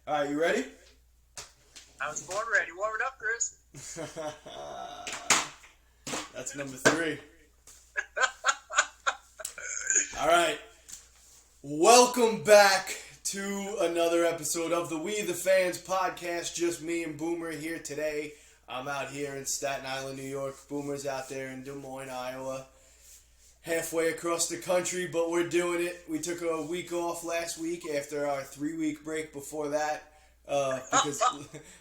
All right, you ready? I was born ready. Warm it up, Chris. That's number 3. All right. Welcome back to another episode of the We the Fans podcast. Just me and Boomer here today. I'm out here in Staten Island, New York. Boomer's out there in Des Moines, Iowa. Halfway across the country, but we're doing it. We took a week off last week after our 3-week break before that. Because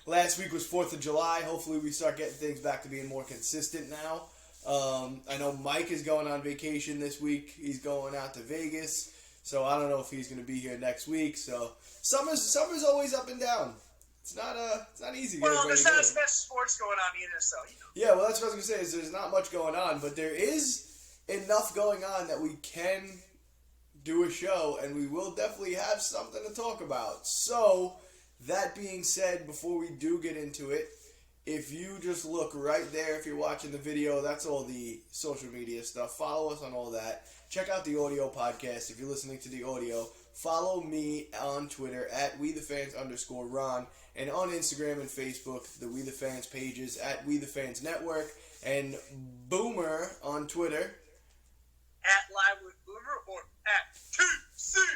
last week was 4th of July. Hopefully we start getting things back to being more consistent now. I know Mike is going on vacation this week. He's going out to Vegas. So I don't know if he's going to be here next week. So summer's always up and down. It's not easy. Well, there's not as much sports going on either, so Yeah, well, that's what I was going to say. Is there's not much going on, but there is enough going on that we can do a show, and we will definitely have something to talk about. So, that being said, before we do get into it, if you just look right there, if you're watching the video, that's all the social media stuff. Follow us on all that. Check out the audio podcast if you're listening to the audio. Follow me on Twitter at WeTheFans_Ron, and on Instagram and Facebook, the We The Fans pages at We The Fans Network, and Boomer on Twitter at Live with Boomer or at TCBBB.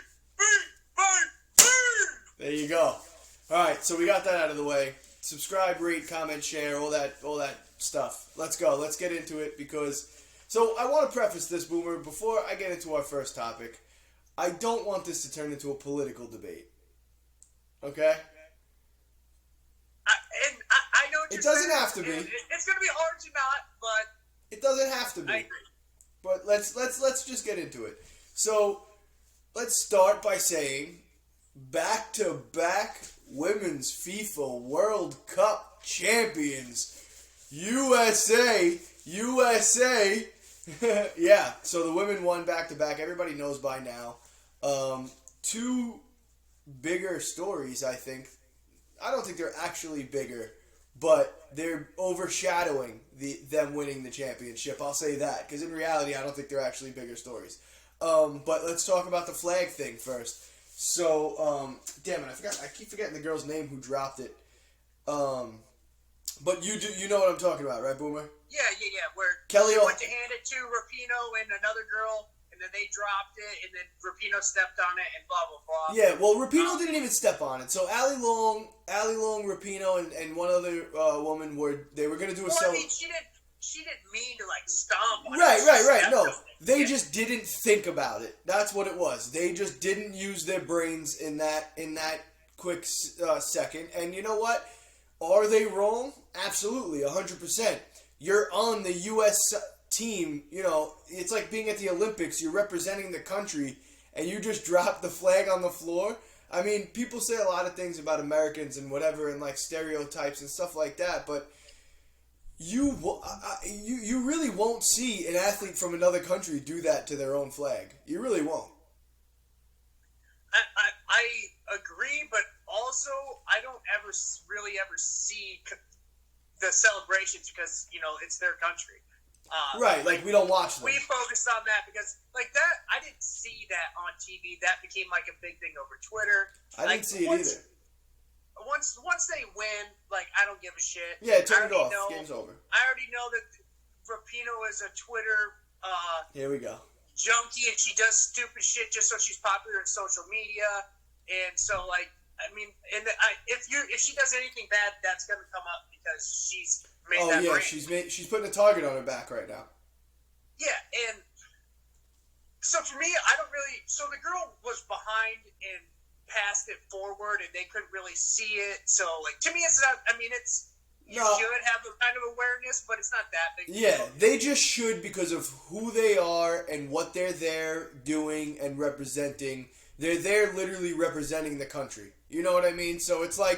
There you go. All right, so we got that out of the way. Subscribe, rate, comment, share, all that stuff. Let's go. Let's get into it So I want to preface this, Boomer, before I get into our first topic. I don't want this to turn into a political debate. Okay? I know what you're saying. It doesn't have to be. It's going to be hard to not, but it doesn't have to be. I agree. But let's just get into it. So let's start by saying back-to-back women's FIFA World Cup champions, USA. Yeah, so the women won back-to-back. Everybody knows by now. Two bigger stories, I think. I don't think they're actually bigger, but they're overshadowing them winning the championship. I'll say that, because in reality, I don't think they're actually bigger stories. But let's talk about the flag thing first. So, damn it, I keep forgetting the girl's name who dropped it. But you know what I'm talking about, right, Boomer? Yeah. Where Kelly went to hand it to Rapinoe and another girl, and then they dropped it, and then Rapinoe stepped on it, and blah blah blah. Yeah, well, Rapinoe didn't even step on it. So Ali Long, Rapinoe, and one other woman were going to do a celebration. She didn't mean to stomp on it. Right. No, they just didn't think about it. That's what it was. They just didn't use their brains in that quick second. And you know what? Are they wrong? Absolutely, 100%. You're on the U.S. team. You know, it's like being at the Olympics. You're representing the country, and you just drop the flag on the floor. I mean, people say a lot of things about Americans and whatever, and stereotypes and stuff like that, but you really won't see an athlete from another country do that to their own flag. You really won't. I agree, but also I don't really ever see the celebrations because it's their country. Right, we don't watch them. We focus on that because that I didn't see that on TV. That became a big thing over Twitter. I didn't see it either. Once they win, I don't give a shit. Yeah, turn it off. Game's over. I already know that Rapinoe is a Twitter here we go. junkie, and she does stupid shit just so she's popular in social media. And so, if she does anything bad, that's gonna come up because she's made that brand. she's putting a target on her back right now. Yeah, and so for me, I don't really. So the girl was behind and passed it forward, and they couldn't really see it. So, to me, it's not. I mean, you should have a kind of awareness, but it's not that big. Yeah, they just should because of who they are and what they're there doing and representing. They're there literally representing the country. You know what I mean? So it's on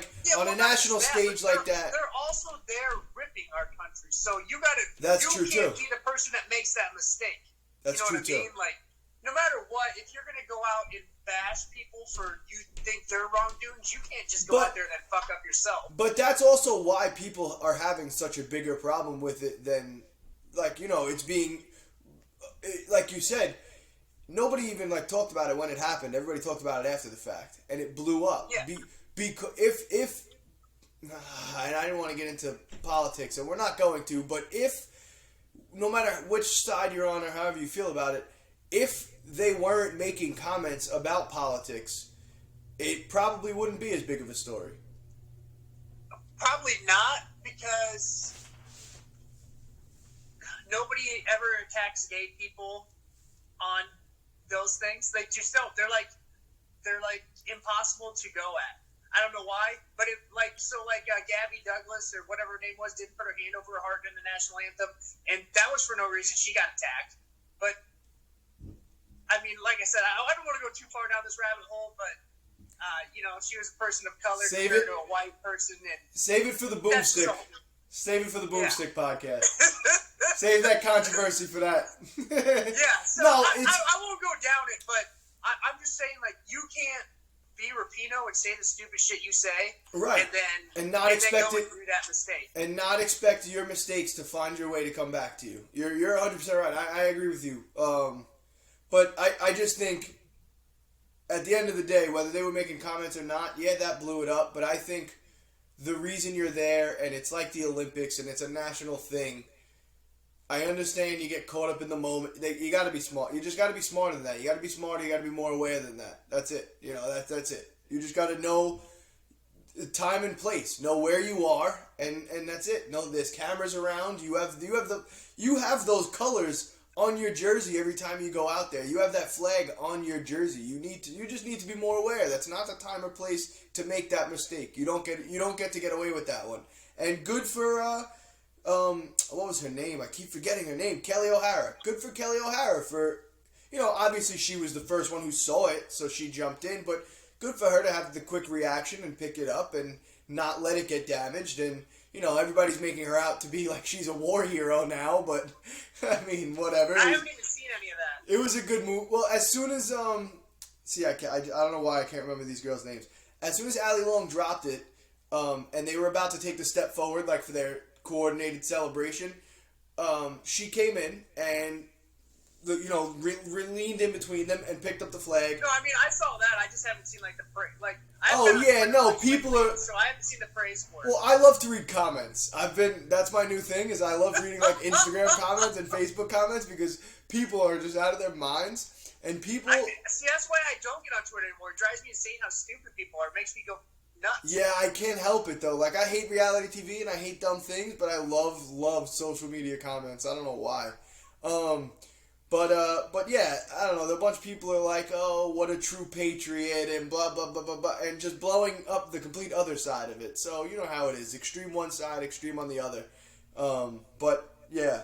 a national stage like that. They're also there ripping our country. So you gotta. That's true too. You can't be the person that makes that mistake. That's true too. You know what I mean? No matter what, if you're gonna go out and bash people for you think they're wrongdoings, you can't just go out there and then fuck up yourself. But that's also why people are having such a bigger problem with it than, it's being, like you said, nobody even talked about it when it happened. Everybody talked about it after the fact, and it blew up. Yeah. because if and I didn't want to get into politics, and we're not going to, but if, no matter which side you're on or however you feel about it, if they weren't making comments about politics, it probably wouldn't be as big of a story. Probably not, because nobody ever attacks gay people on those things. They just don't. They're like impossible to go at. I don't know why, but Gabby Douglas or whatever her name was didn't put her hand over her heart in the national anthem, and that was for no reason. She got attacked. But I mean, like I said, I don't want to go too far down this rabbit hole, but she was a person of color compared to a white person, and save it for the boomstick. Save it for the boomstick podcast. Save that controversy for that. Yeah, so no, I won't go down it, but I'm just saying, like, you can't be Rapino and say the stupid shit you say, right? And then expect it through that mistake, and not expect your mistakes to find your way to come back to you. You're 100% right. I agree with you. But I just think at the end of the day, whether they were making comments or not, yeah, that blew it up. But I think the reason you're there, and it's like the Olympics, and it's a national thing. I understand you get caught up in the moment. You got to be smart. You just got to be smarter than that. You got to be smarter. You got to be more aware than that. That's it. That's it. You just got to know the time and place. Know where you are, and that's it. Know there's cameras around. You have those colors on your jersey every time you go out there. You have that flag on your jersey. You just need to be more aware. That's not the time or place to make that mistake. You don't get to get away with that one. And good for what was her name? I keep forgetting her name. Kelly O'Hara. Good for Kelly O'Hara for, obviously she was the first one who saw it, so she jumped in, but good for her to have the quick reaction and pick it up and not let it get damaged. And, everybody's making her out to be like she's a war hero now, but, I mean, whatever. I haven't even seen any of that. It was a good move. Well, as soon as, I don't know why I can't remember these girls' names. As soon as Ali Long dropped it, and they were about to take the step forward, like for their coordinated celebration, she came in and leaned in between them and picked up the flag. No, I mean, I saw that. I just haven't seen the praise. People are. So I haven't seen the praise for it. Well, I love to read comments. That's my new thing. Is I love reading like Instagram comments and Facebook comments because people are just out of their minds, and people. See, that's why I don't get on Twitter anymore. It drives me insane how stupid people are. It makes me go nuts. Yeah, I can't help it though. Like, I hate reality TV and I hate dumb things, but I love social media comments. I don't know why. But yeah, I don't know. A bunch of people are like, "Oh, what a true patriot," and blah blah blah blah blah, and just blowing up the complete other side of it. So you know how it is: extreme one side, extreme on the other. But yeah,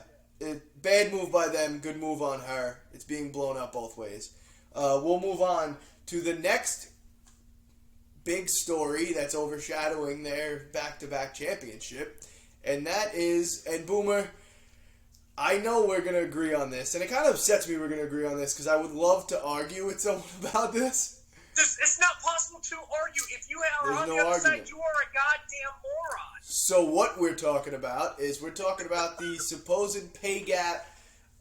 bad move by them, good move on her. It's being blown up both ways. We'll move on to the next big story that's overshadowing their back-to-back championship, and that is, and Boomer, I know we're going to agree on this, and it kind of upsets me we're going to agree on this, because I would love to argue with someone about this. It's not possible to argue. If you are on the other side, you are a goddamn moron. So what we're talking about is the supposed pay gap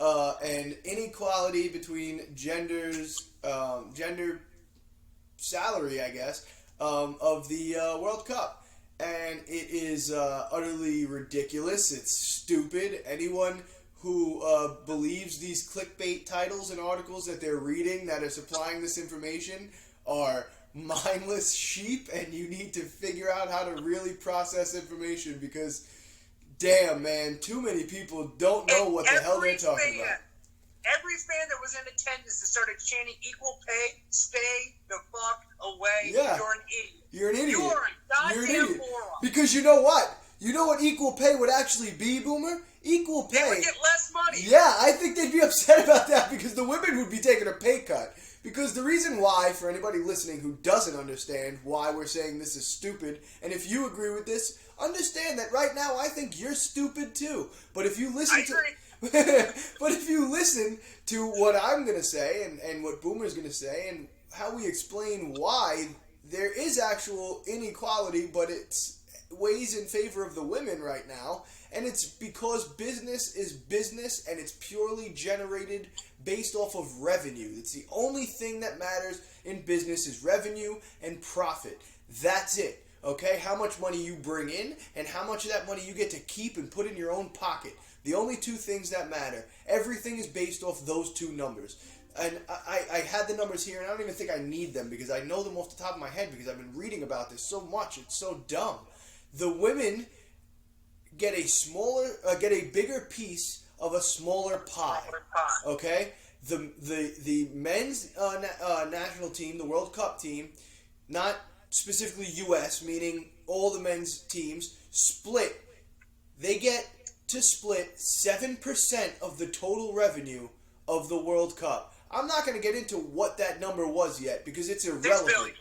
and inequality between gender salary, I guess, of the World Cup. And it is utterly ridiculous. It's stupid. Anyone who believes these clickbait titles and articles that they're reading that are supplying this information are mindless sheep, and you need to figure out how to really process information because, damn, man, too many people don't know what the hell they're talking about. Every fan that was in attendance that started chanting equal pay, stay the fuck away. Yeah. You're an idiot. You're an idiot. You're a goddamn moron. Because you know what? You know what equal pay would actually be, Boomer? Equal pay. They would get less money. Yeah, I think they'd be upset about that because the women would be taking a pay cut. Because the reason why, for anybody listening who doesn't understand why we're saying this is stupid, and if you agree with this, understand that right now I think you're stupid too. But if you listen but if you listen to what I'm going to say and what Boomer's going to say and how we explain why there is actual inequality, but it's weighs in favor of the women right now, and it's because business is business and it's purely generated based off of revenue. It's the only thing that matters, in business is revenue and profit. That's it. Okay? How much money you bring in and how much of that money you get to keep and put in your own pocket. The only two things that matter. Everything is based off those two numbers. And I had the numbers here, and I don't even think I need them because I know them off the top of my head because I've been reading about this so much. It's so dumb. The women get a bigger piece of a smaller pie. Okay, the men's national team, the World Cup team, not specifically U.S., meaning all the men's teams split. They get to split 7% of the total revenue of the World Cup. I'm not going to get into what that number was yet because it's irrelevant. Okay.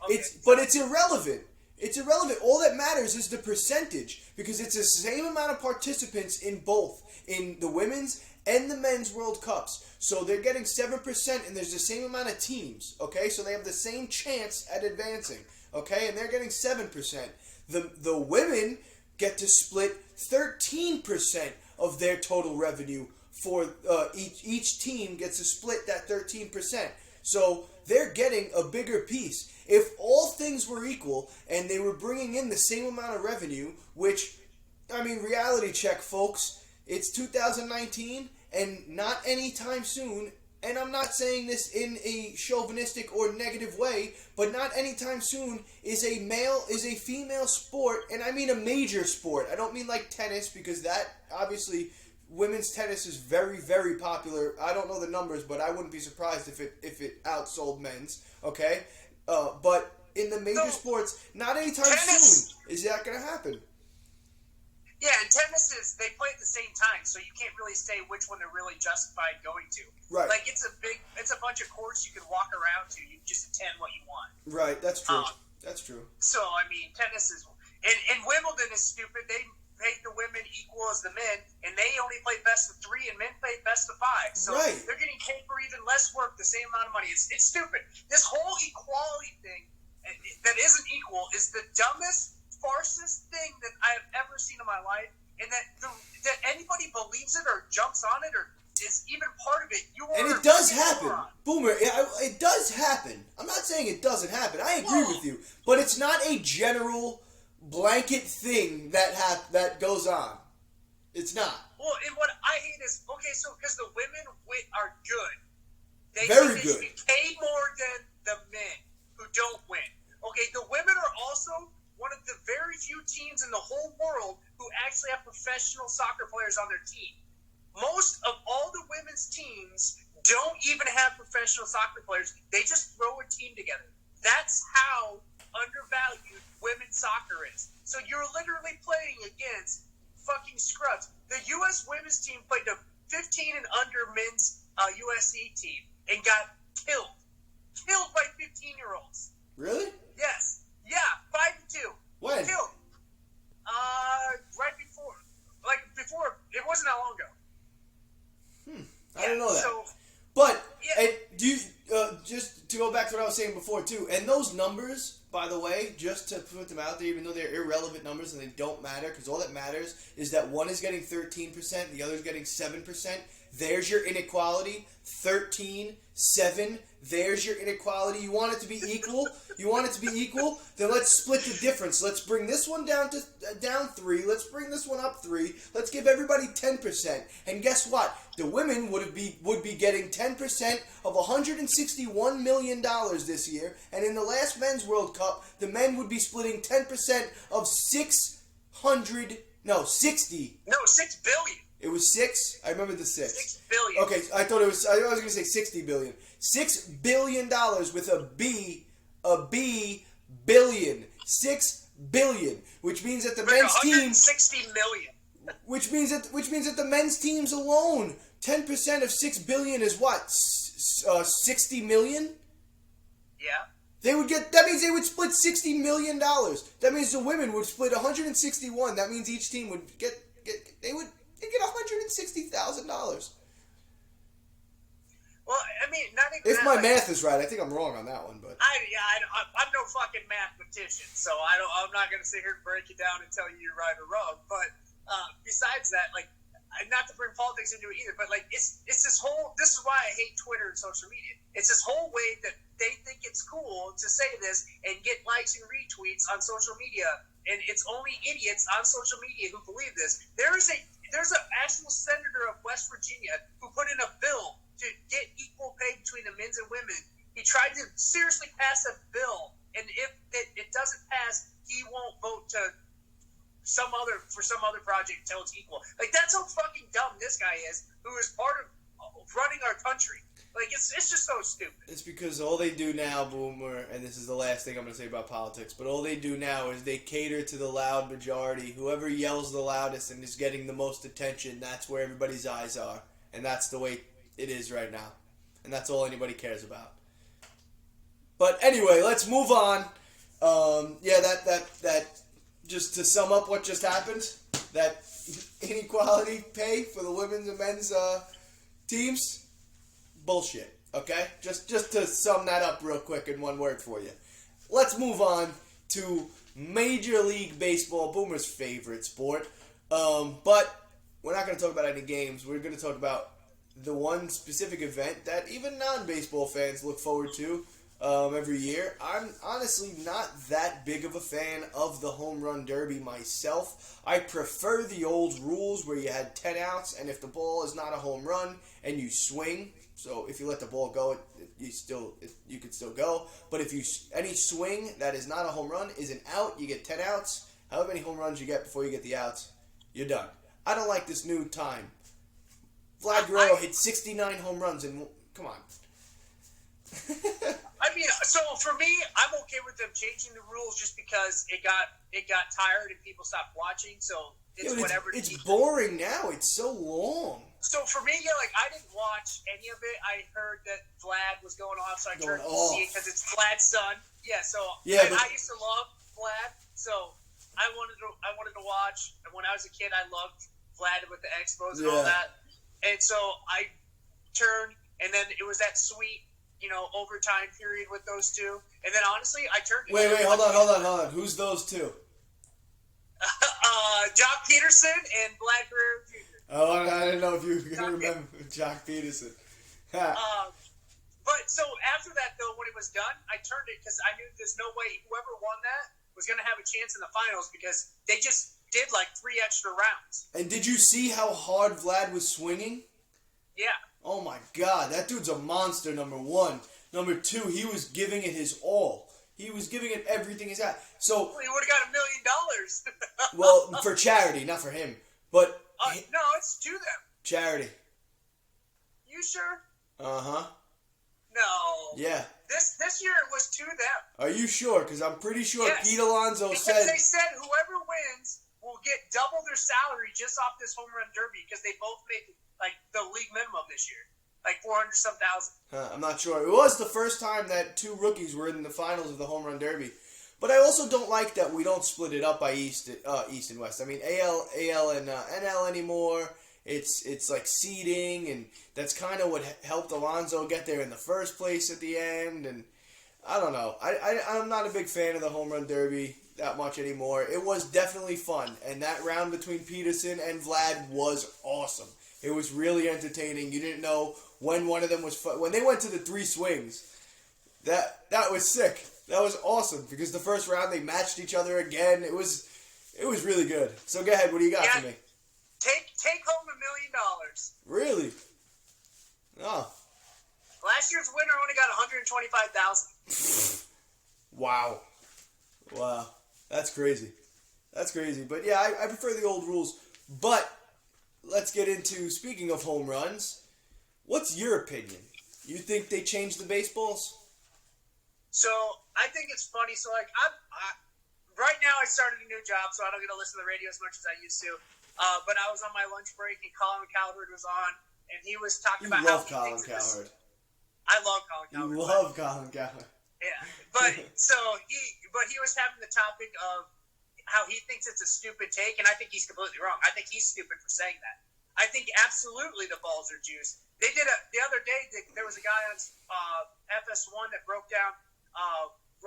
It's irrelevant. It's irrelevant. All that matters is the percentage because it's the same amount of participants in both, in the women's and the men's World Cups. So they're getting 7% and there's the same amount of teams, okay? So they have the same chance at advancing, okay? And they're getting 7%. The women get to split 13% of their total revenue for each team gets to split that 13%. So they're getting a bigger piece. If all things were equal and they were bringing in the same amount of revenue, which, I mean, reality check, folks, it's 2019 and not anytime soon, and I'm not saying this in a chauvinistic or negative way, but not anytime soon is a female sport, and I mean a major sport. I don't mean like tennis because that, obviously, women's tennis is very, very popular. I don't know the numbers, but I wouldn't be surprised if it outsold men's. Okay, but in the major sports, not anytime soon is that going to happen. Yeah, and tennis they play at the same time, so you can't really say which one they're really justified going to. Right. Like it's a bunch of courts you can walk around to. You just attend what you want. Right. That's true. That's true. So I mean, tennis is and Wimbledon is stupid. They make the women equal as the men, and they only play best of 3, and men play best of 5. So they're getting paid for even less work, the same amount of money. It's stupid. This whole equality thing that isn't equal is the dumbest, farcest thing that I have ever seen in my life, and that anybody believes it or jumps on it or is even part of it. And it does happen, Boomer. It does happen. I'm not saying it doesn't happen. I agree with you, but it's not a general blanket thing that goes on. It's not. Well, and what I hate is so because the women are good, they very should good. be paid more than the men who don't win. Okay, the women are also one of the very few teams in the whole world who actually have professional soccer players on their team. Most of all the women's teams don't even have professional soccer players. They just throw a team together. That's how undervalued women's soccer is. So you're literally playing against fucking scrubs. The U.S. women's team played a 15 and under men's USC team and got killed by 15-year-olds. Really? Yes. Yeah, 5-2. When? Killed. Right before. It wasn't that long ago. I didn't know that. So, but do you just to go back to what I was saying before too? And those numbers, by the way, just to put them out there, even though they're irrelevant numbers and they don't matter, because all that matters is that one is getting 13%, the other is getting 7%. There's your inequality. 13, 7. There's your inequality. You want it to be equal? Then let's split the difference. Let's bring this one down 3. Let's bring this one up 3. Let's give everybody 10%. And guess what? The women would be getting 10% of $161 million this year. And in the last Men's World Cup, the men would be splitting 10% of 60. No, $6 billion. It was 6? I remember the 6. $6 billion. Okay, I was going to say 60 billion. $6 billion with a B billion. 6 billion, which means that the men's team 60 million. Which means that the men's teams alone, 10% of 6 billion is what? 60 million? Yeah. That means they would split $60 million. That means the women would split 161. That means each team would get $160,000. Well, I mean, not even if my math is right. I think I'm wrong on that one, but I'm no fucking mathematician, so I'm not going to sit here and break it down and tell you you're right or wrong. But besides that, like, not to bring politics into it either, but like it's this whole. This is why I hate Twitter and social media. It's this whole way that they think it's cool to say this and get likes and retweets on social media, and it's only idiots on social media who believe this. There's an actual senator of West Virginia who put in a bill to get equal pay between the men's and women. He tried to seriously pass a bill, and if it doesn't pass, he won't vote for some other project until it's equal. Like, that's how fucking dumb this guy is, who is part of running our country. Like, it's just so stupid. It's because all they do now, Boomer, and this is the last thing I'm going to say about politics, but all they do now is they cater to the loud majority. Whoever yells the loudest and is getting the most attention, that's where everybody's eyes are. And that's the way it is right now. And that's all anybody cares about. But anyway, let's move on. That just to sum up what just happened, that inequality pay for the women's and men's teams, bullshit. Okay, just to sum that up real quick in one word for you. Let's move on to Major League Baseball, Boomer's favorite sport. But we're not going to talk about any games. We're going to talk about the one specific event that even non-baseball fans look forward to every year. I'm honestly not that big of a fan of the home run derby myself. I prefer the old rules where you had 10 outs, and if the ball is not a home run and you swing, so if you let the ball go, you could still go. But if any swing that is not a home run is an out, you get 10 outs. However many home runs you get before you get the outs, you're done. I don't like this new time. Vlad Guerrero hit 69 home runs, and come on. I mean, so for me, I'm okay with them changing the rules just because it got tired and people stopped watching. So whatever. It's boring now. It's so long. So for me, yeah, like I didn't watch any of it. I heard that Vlad was going off, so I turned to see it because it's Vlad's son. Yeah, so I used to love Vlad, so I wanted to watch. And when I was a kid, I loved Vlad with the Expos and all that. And so I turned, and then it was that sweet, overtime period with those two. And then honestly, I turned. Wait, hold on. Who's those two? Jock Pederson and Vlad Guerrero Jr. Oh, I didn't know if you can remember Jock Pederson. But so after that, though, when it was done, I turned it because I knew there's no way whoever won that was going to have a chance in the finals because they just did like 3 extra rounds. And did you see how hard Vlad was swinging? Yeah. Oh my God, that dude's a monster, number one. Number two, he was giving it his all. He was giving it everything he's got. So he would have got $1 million. Well, for charity, not for him. But no, it's to them. Charity. You sure? Uh-huh. No. Yeah. This year it was to them. Are you sure? Because I'm pretty sure Pete Alonso because said... they said whoever wins will get double their salary just off this home run derby because they both made like the league minimum this year. Like 400-some thousand. I'm not sure. It was the first time that 2 rookies were in the finals of the home run derby. But I also don't like that we don't split it up by East and West. I mean, AL and NL anymore. It's like seeding, and that's kind of what helped Alonso get there in the first place at the end. And I don't know. I'm not a big fan of the home run derby that much anymore. It was definitely fun, and that round between Pederson and Vlad was awesome. It was really entertaining. You didn't know when one of them was when they went to the 3 swings. That was sick. That was awesome because the first round they matched each other again. It was really good. So go ahead. What do you got for me? Take home $1 million. Really? Oh. Last year's winner only got $125,000. Wow. That's crazy. But yeah, I prefer the old rules. But let's get into, speaking of home runs, what's your opinion? You think they changed the baseballs? So I think it's funny. So like I right now I started a new job, so I don't get to listen to the radio as much as I used to. But I was on my lunch break, and Colin Cowherd was on, and he was talking about how he thinks Cowherd. I love Colin Cowherd. You love Colin Cowherd. Yeah, but he was having the topic of how he thinks it's a stupid take, and I think he's completely wrong. I think he's stupid for saying that. I think absolutely the balls are juiced. They did the other day. There was a guy on FS1 that broke down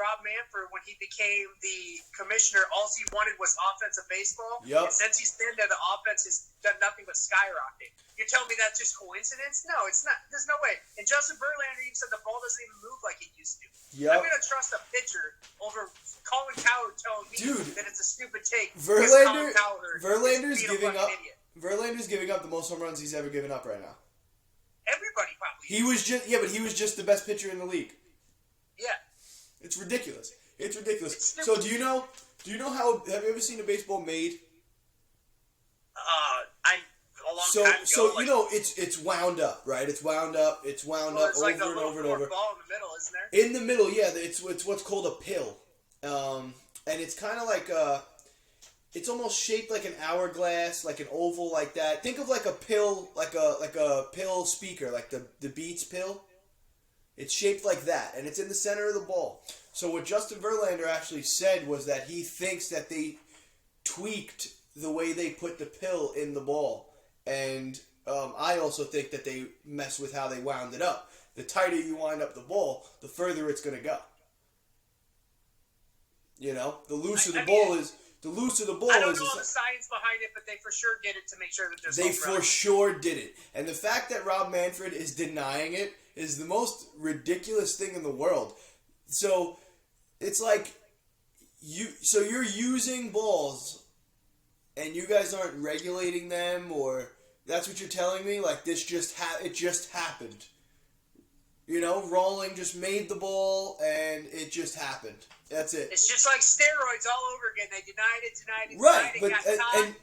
Rob Manfred when he became the commissioner. All he wanted was offensive baseball. Yep. And since he's been there, the offense has done nothing but skyrocket. You're telling me that's just coincidence? No, it's not. There's no way. And Justin Verlander even said the ball doesn't even move like it used to. Yep. I'm going to trust a pitcher over Colin Cowherd telling me that it's a stupid take. Verlander's giving up. Verlander's giving up the most home runs he's ever given up right now. Everybody probably. But he was just the best pitcher in the league. Yeah. It's ridiculous. So do you know how, have you ever seen a baseball made? A long time ago. So you know it's wound up, right? It's wound up over like and over and over. Ball in the middle, isn't there? In the middle, yeah, it's what's called a pill. And it's kind of like it's almost shaped like an hourglass, like an oval like that. Think of like a pill, like a pill speaker, like the Beats pill. It's shaped like that, and it's in the center of the ball. So what Justin Verlander actually said was that he thinks that they tweaked the way they put the pill in the ball. And I also think that they mess with how they wound it up. The tighter you wind up the ball, the further it's going to go. You know, the looser the ball is. I don't know the science behind it, but they for sure did it to make sure that there's. They for sure did it, and the fact that Rob Manfred is denying it is the most ridiculous thing in the world. So it's like you're using balls, and you guys aren't regulating them, or that's what you're telling me. Like this it just happened. You know, Rawling just made the ball, and it just happened. That's it. It's just like steroids all over again. They denied it. Right, but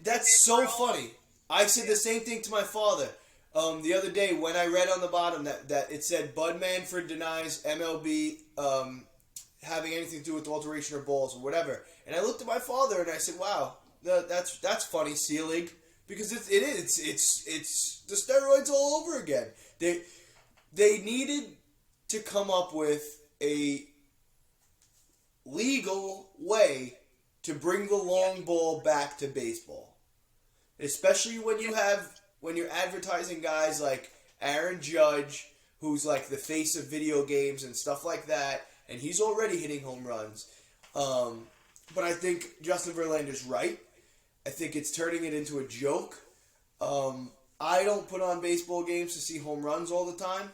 that's so funny. I said the same thing to my father the other day when I read on the bottom that it said Bud Manfred denies MLB having anything to do with alteration or balls or whatever. And I looked at my father and I said, "Wow, that's funny, Seelig, because it's the steroids all over again." They needed to come up with a legal way to bring the long ball back to baseball, especially when you're advertising guys like Aaron Judge, who's like the face of video games and stuff like that, and he's already hitting home runs. But I think Justin Verlander's right. I think it's turning it into a joke. I don't put on baseball games to see home runs all the time.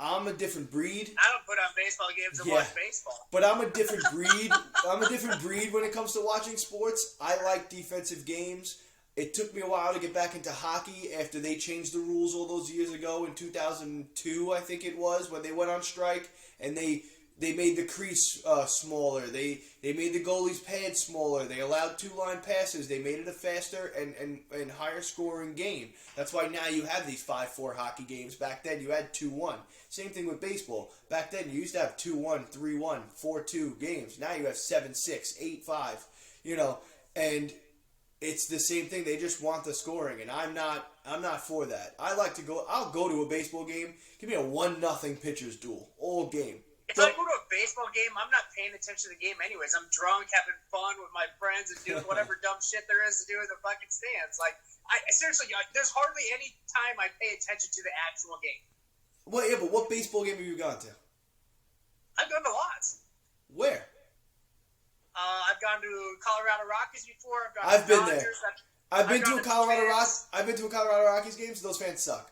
I'm a different breed. I don't put on baseball games to watch baseball. But I'm a different breed. I'm a different breed when it comes to watching sports. I like defensive games. It took me a while to get back into hockey after they changed the rules all those years ago in 2002, I think it was, when they went on strike, and they made the crease smaller. They made the goalie's pads smaller. They allowed two-line passes. They made it a faster and higher scoring game. That's why now you have these 5-4 hockey games. Back then you had 2-1. Same thing with baseball. Back then you used to have 2-1, 3-1, 4-2 games. Now you have 7-6, 8-5. You know, and it's the same thing. They just want the scoring, and I'm not for that. I'll go to a baseball game. Give me a 1-0 pitcher's duel all game. If I go to a baseball game, I'm not paying attention to the game anyways. I'm drunk, having fun with my friends, and doing whatever dumb shit there is to do in the fucking stands. Like, I seriously, there's hardly any time I pay attention to the actual game. Well, yeah, but what baseball game have you gone to? I've gone to lots. Where? I've gone to Colorado Rockies before. I've been there. I've been to a Colorado Rockies game. So those fans suck.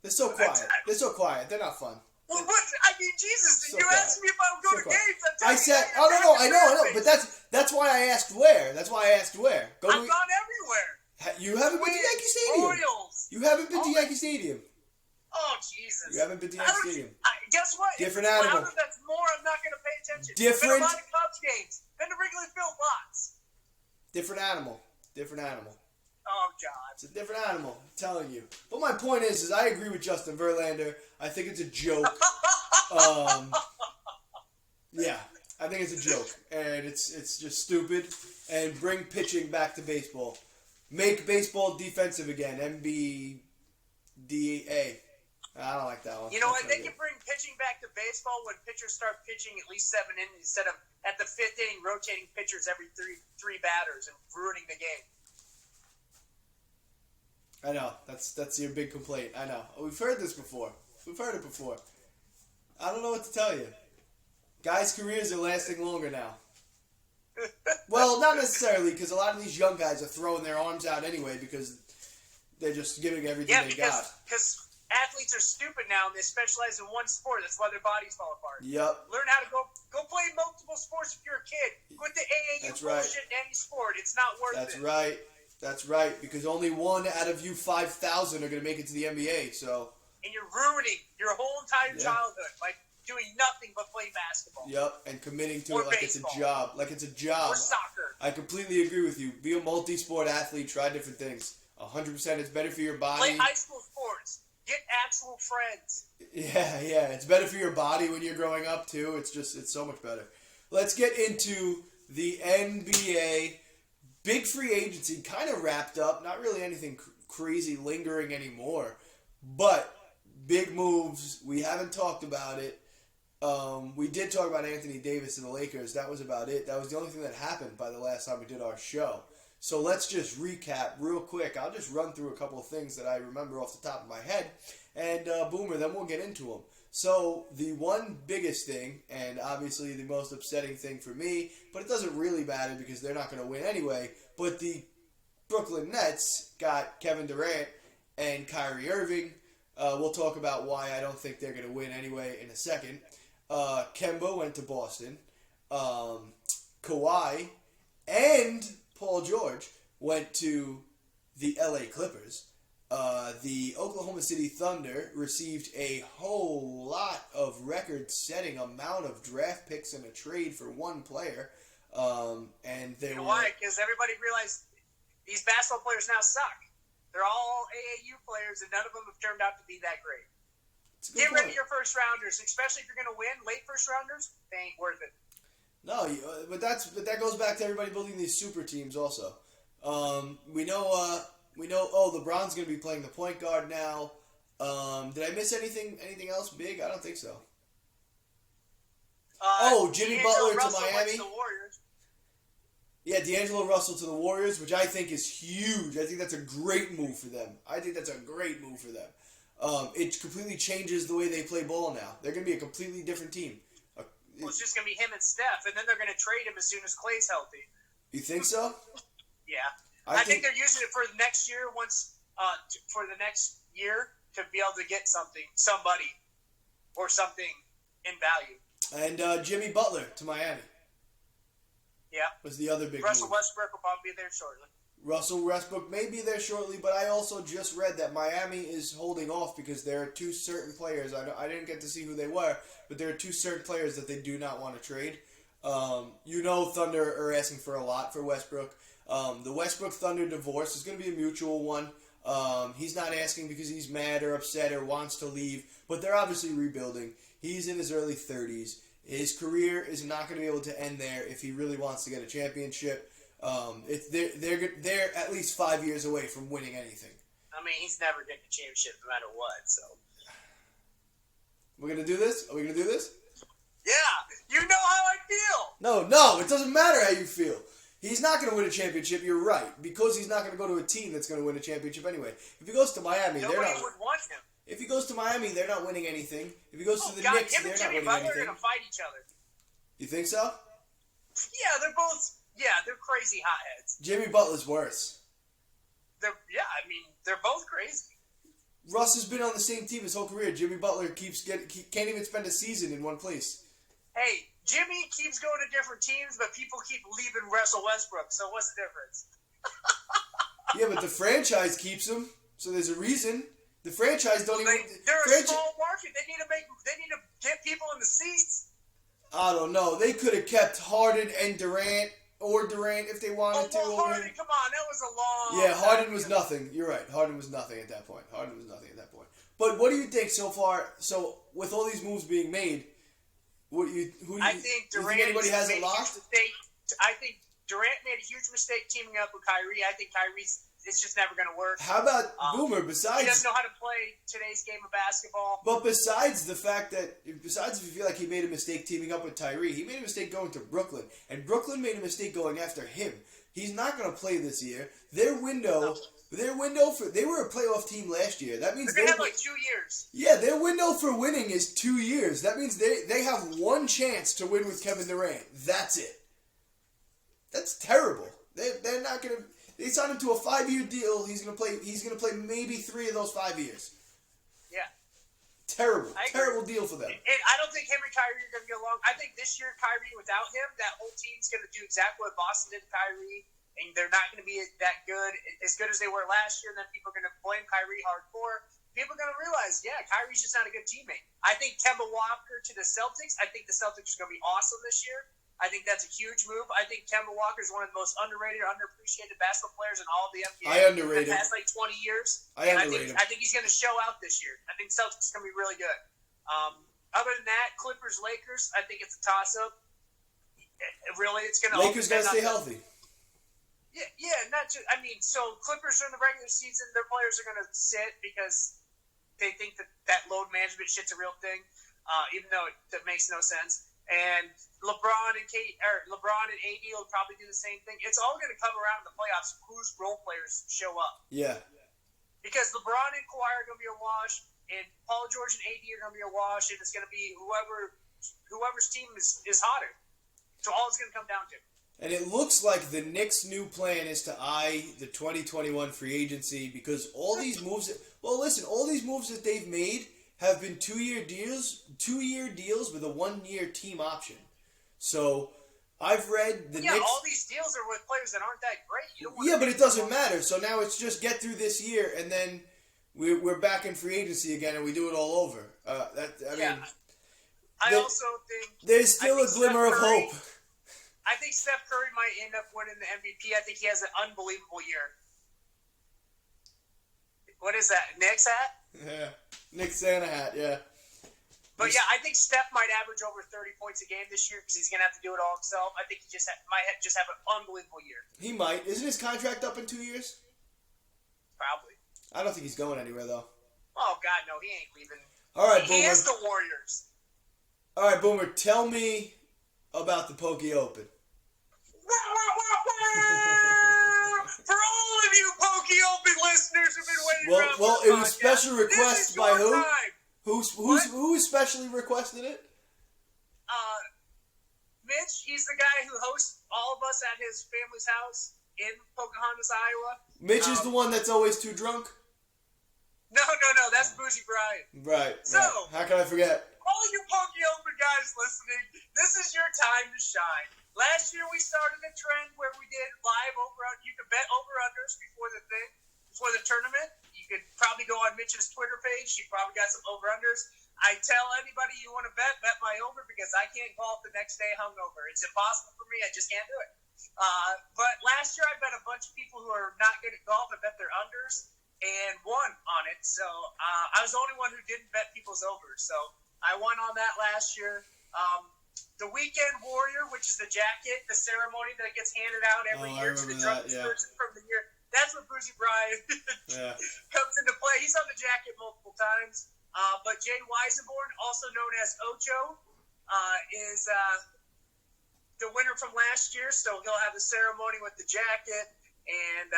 They're so quiet. They're not fun. Well, what? I mean, Jesus! You asked me if I would go to games. I said, "Oh no, I know, but that's why I asked where. That's why I asked where. I've gone everywhere. You haven't been to Yankee Stadium. Royals. You haven't been to Yankee Stadium. Oh Jesus! You haven't been to Yankee Stadium. Guess what? Different animal. That's more. I'm not going to pay attention. Different. Been a lot of Cubs games. Been to Wrigley Field lots. Different animal. Oh God! It's a different animal. I'm telling you. But my point is I agree with Justin Verlander. I think it's a joke. Yeah, I think it's a joke, and it's just stupid. And bring pitching back to baseball. Make baseball defensive again. MBDA. I don't like that one. You know what? They can bring pitching back to baseball when pitchers start pitching at least 7 innings instead of at the 5th inning rotating pitchers every three batters and ruining the game. I know. That's your big complaint. I know. We've heard this before. We've heard it before. I don't know what to tell you. Guys' careers are lasting longer now. Well, not necessarily, because a lot of these young guys are throwing their arms out anyway because they're just giving everything they got. Because athletes are stupid now and they specialize in one sport. That's why their bodies fall apart. Yep. Learn how to go play multiple sports if you're a kid. Quit the AAU bullshit in any sport. It's not worth it. That's right. That's right. Because only 1 out of you 5,000 are going to make it to the NBA. So. And you're ruining your whole entire childhood by doing nothing but play basketball. Yep, and committing to or it like baseball. it's a job. Like it's a job. Or soccer. I completely agree with you. Be a multi-sport athlete. Try different things. 100%. It's better for your body. Play high school sports. Get actual friends. Yeah. It's better for your body when you're growing up, too. It's so much better. Let's get into the NBA. Big free agency kind of wrapped up. Not really anything crazy lingering anymore. But big moves. We haven't talked about it. We did talk about Anthony Davis and the Lakers. That was about it. That was the only thing that happened by the last time we did our show. So let's just recap real quick. I'll just run through a couple of things that I remember off the top of my head. And Boomer, then we'll get into them. So the one biggest thing, and obviously the most upsetting thing for me, but it doesn't really matter because they're not going to win anyway, but the Brooklyn Nets got Kevin Durant and Kyrie Irving. We'll talk about why I don't think they're going to win anyway in a second. Kemba went to Boston. Kawhi and Paul George went to the LA Clippers. The Oklahoma City Thunder received a whole lot of record-setting amount of draft picks in a trade for one player. And they why? Because everybody realized these basketball players now suck. They're all AAU players, and none of them have turned out to be that great. Get rid of your first rounders, especially if you're going to win. Late first rounders, they ain't worth it. No, but that goes back to everybody building these super teams. Also, we know. Oh, LeBron's going to be playing the point guard now. Did I miss anything else big? I don't think so. Jimmy Butler to Miami. To the Warriors. Yeah, D'Angelo Russell to the Warriors, which I think is huge. I think that's a great move for them. It completely changes the way they play ball now. They're going to be a completely different team. Well, it's just going to be him and Steph, and then they're going to trade him as soon as Clay's healthy. You think so? Yeah. I think they're using it for the next year to be able to get somebody, or something in value. And Jimmy Butler to Miami. Yeah. Was the other big Russell move. Westbrook will probably be there shortly. Russell Westbrook may be there shortly, but I also just read that Miami is holding off because there are 2 certain players. I didn't get to see who they were, but there are 2 certain players that they do not want to trade. Thunder are asking for a lot for Westbrook. The Westbrook-Thunder divorce is going to be a mutual one. He's not asking because he's mad or upset or wants to leave, but they're obviously rebuilding. He's in his early 30s. His career is not going to be able to end there if he really wants to get a championship. They're at least 5 years away from winning anything. I mean, he's never getting a championship no matter what, so. We're going to do this? Are we going to do this? Yeah, you know how I feel. No, it doesn't matter how you feel. He's not going to win a championship, you're right, because he's not going to go to a team that's going to win a championship anyway. If he goes to Miami, nobody would want him. If he goes to Miami, they're not winning anything. If he goes to the Knicks, they're not winning anything. Him and Jimmy Butler are going to fight each other. You think so? Yeah, they're crazy hotheads. Jimmy Butler's worse. They're both crazy. Russ has been on the same team his whole career. Jimmy Butler can't even spend a season in one place. Hey, Jimmy keeps going to different teams, but people keep leaving Russell Westbrook, so what's the difference? Yeah, but the franchise keeps him, so there's a reason. The franchise don't even... They're a small market. They need to get people in the seats. I don't know. They could have kept Harden and Durant if they wanted to. Harden, come on, that was a long... Yeah, Harden was nothing. You're right. Harden was nothing at that point. But what do you think so far? So, with all these moves being made, I think Durant anybody has it locked? I think Durant made a huge mistake teaming up with Kyrie. I think it's just never going to work. How about Boomer? He doesn't know how to play today's game of basketball. But besides if you feel like he made a mistake teaming up with Tyree, he made a mistake going to Brooklyn. And Brooklyn made a mistake going after him. He's not going to play this year. Their window Their window they were a playoff team last year. That means they have like 2 years. Yeah, their window for winning is 2 years. That means they have one chance to win with Kevin Durant. That's it. That's terrible. They're not gonna. They signed him to a 5-year deal. He's gonna play maybe 3 of those 5 years. Yeah. Terrible deal for them. And I don't think him and Kyrie are gonna get along. I think this year Kyrie without him, that whole team's gonna do exactly what Boston did to Kyrie, and they're not gonna be that good as they were last year. And then people are gonna blame Kyrie hardcore. People are gonna realize, yeah, Kyrie's just not a good teammate. I think Kemba Walker to the Celtics. I think the Celtics are gonna be awesome this year. I think that's a huge move. I think Kemba Walker is one of the most underrated, underappreciated basketball players in all of the NBA. I underrate him. The past 20 years. I underrate him. I think he's going to show out this year. I think Celtics is going to be really good. Other than that, Clippers, Lakers. I think it's a toss-up. Really, it's going to. Lakers got to stay healthy. Yeah, not just. I mean, so Clippers in the regular season, their players are going to sit because they think that load management shit's a real thing, even though that makes no sense. And LeBron and AD will probably do the same thing. It's all going to come around in the playoffs whose role players show up. Yeah. Because LeBron and Kawhi are going to be a wash, and Paul George and AD are going to be a wash, and it's going to be whoever's team is hotter. So all it's going to come down to. And it looks like the Knicks' new plan is to eye the 2021 free agency because all these moves. All these moves that they've made have been 2-year deals with a 1-year team option. So I've read the Knicks. All these deals are with players that aren't that great. Yeah, but it doesn't matter. So now it's just get through this year, and then we're back in free agency again, and we do it all over. I also think there's still a glimmer of hope. I think Steph Curry might end up winning the MVP. I think he has an unbelievable year. What is that? Knicks hat? Yeah. Nick Santa hat, yeah. But yeah, I think Steph might average over 30 points a game this year because he's going to have to do it all himself. I think he might have an unbelievable year. He might. Isn't his contract up in 2 years? Probably. I don't think he's going anywhere, though. Oh, God, no. He ain't leaving. All right, Boomer. He is the Warriors. All right, Boomer, tell me about the Pokey Open. For all of you Pokey Open listeners who've been waiting around well, for it was special request by who? Time. Who specially requested it? Mitch, he's the guy who hosts all of us at his family's house in Pocahontas, Iowa. Mitch is the one that's always too drunk? No, that's Bougie Brian. Right. So, how can I forget? All you Pokey Open guys listening, this is your time to shine. Last year we started a trend where we did live you could bet over-unders before the tournament. You could probably go on Mitch's Twitter page. She probably got some over-unders. I tell anybody you want to bet my over because I can't golf the next day hungover. It's impossible for me. I just can't do it. But last year I bet a bunch of people who are not good at golf. I bet their unders and won on it. So I was the only one who didn't bet people's overs. So I won on that last year. The Weekend Warrior, which is the jacket, the ceremony that gets handed out every year to the drunkest person from the year. That's what Bougie Brian comes into play. He's on the jacket multiple times. But Jay Weisenborn, also known as Ocho, is the winner from last year. So he'll have the ceremony with the jacket. And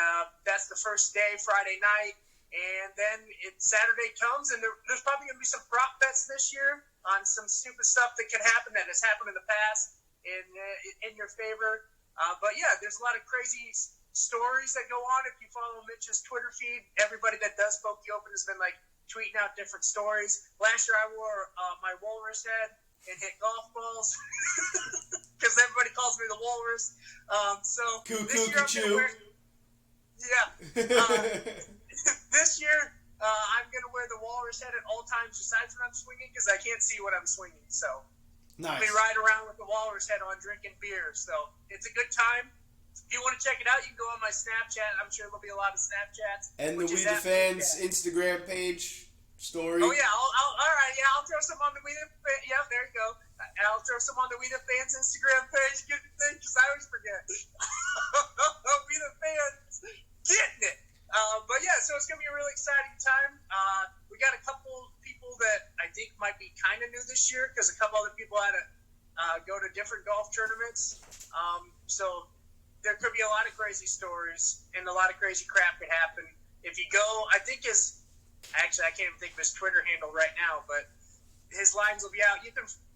that's the first day, Friday night. And then Saturday comes, and there's probably going to be some prop bets this year on some stupid stuff that can happen that has happened in the past in your favor. But yeah, there's a lot of crazy stories that go on. If you follow Mitch's Twitter feed, everybody that does Pokey Open has been like tweeting out different stories. Last year I wore my walrus head and hit golf balls because everybody calls me the walrus. So this year I'm going to wear... Yeah. This year, I'm going to wear the walrus head at all times besides when I'm swinging because I can't see what I'm swinging. So nice. I'll be riding around with the walrus head on drinking beer. So it's a good time. If you want to check it out, you can go on my Snapchat. I'm sure there'll be a lot of Snapchats. And the We the Fans Instagram page story. Oh, yeah. All right. Yeah, I'll throw some on the We the Fans. Yeah, there you go. I'll throw some on the We the Fans Instagram page. Good thing because I always forget. We the Fans getting it. But yeah, so it's going to be a really exciting time. We got a couple people that I think might be kind of new this year because a couple other people had to go to different golf tournaments. So there could be a lot of crazy stories and a lot of crazy crap could happen. If you go, I think actually I can't even think of his Twitter handle right now, but his lines will be out.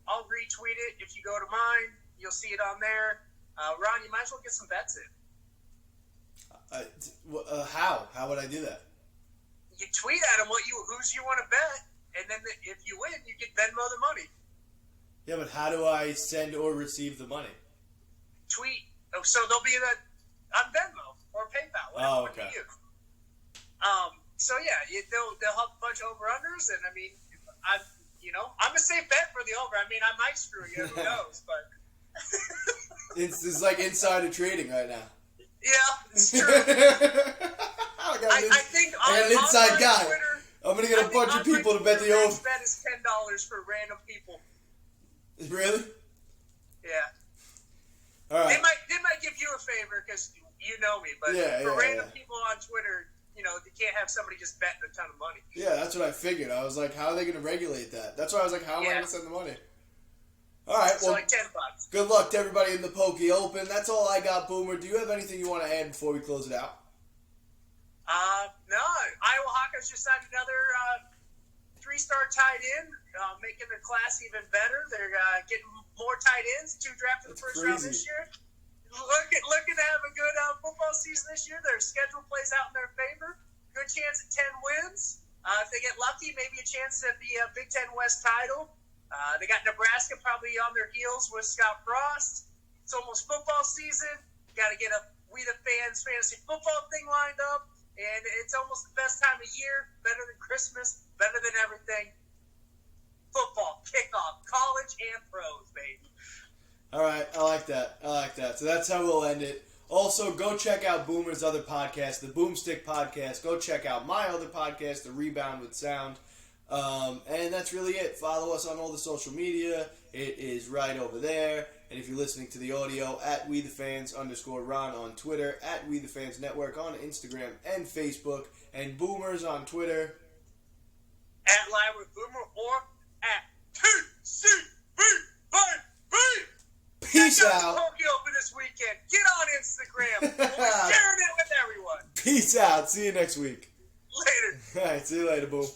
I'll retweet it. If you go to mine, you'll see it on there. Ron, you might as well get some bets in. How? How would I do that? You tweet at him who's you want to bet, and then if you win, you get Venmo the money. Yeah, but how do I send or receive the money? Tweet. Oh, so they'll be on Venmo or PayPal, whatever one you use. So yeah, they'll have a bunch of over-unders, and I mean, I'm a safe bet for the over. I mean, I might screw you, who knows, but it's like insider trading right now. Yeah, it's true. I think I got an inside guy. Twitter, I'm gonna get a bunch of people to bet the over. Bet is $10 for random people. Really? Yeah. All right. They might give you a favor because you know me, but for random people on Twitter, they can't have somebody just betting a ton of money. Yeah, that's what I figured. I was like, how are they going to regulate that? That's why I was like, how am I going to send the money? All right, well, like $10. Good luck to everybody in the Pokey Open. That's all I got, Boomer. Do you have anything you want to add before we close it out? No. Iowa Hawkeyes just signed another 3-star tight end, making their class even better. They're getting more tight ends, 2 drafted in the first round this year. Looking to have a good football season this year. Their schedule plays out in their favor. Good chance at 10 wins. If they get lucky, maybe a chance at the Big Ten West title. They got Nebraska probably on their heels with Scott Frost. It's almost football season. Got to get a We the Fans fantasy football thing lined up. And it's almost the best time of year. Better than Christmas. Better than everything. Football, kickoff, college and pros, baby. All right, I like that. So that's how we'll end it. Also, go check out Boomer's other podcast, the Boomstick Podcast. Go check out my other podcast, The Rebound with Sound. And that's really it. Follow us on all the social media. It is right over there. And if you're listening to the audio, at WeTheFans_Ron on Twitter, at WeTheFansNetwork on Instagram and Facebook, and Boomer's on Twitter. At Live with Boomer or at TCB. Peace out. Pokey Open this weekend. Get on Instagram. We'll be sharing it with everyone. Peace out. See you next week. Later. All right, see you later, Boom.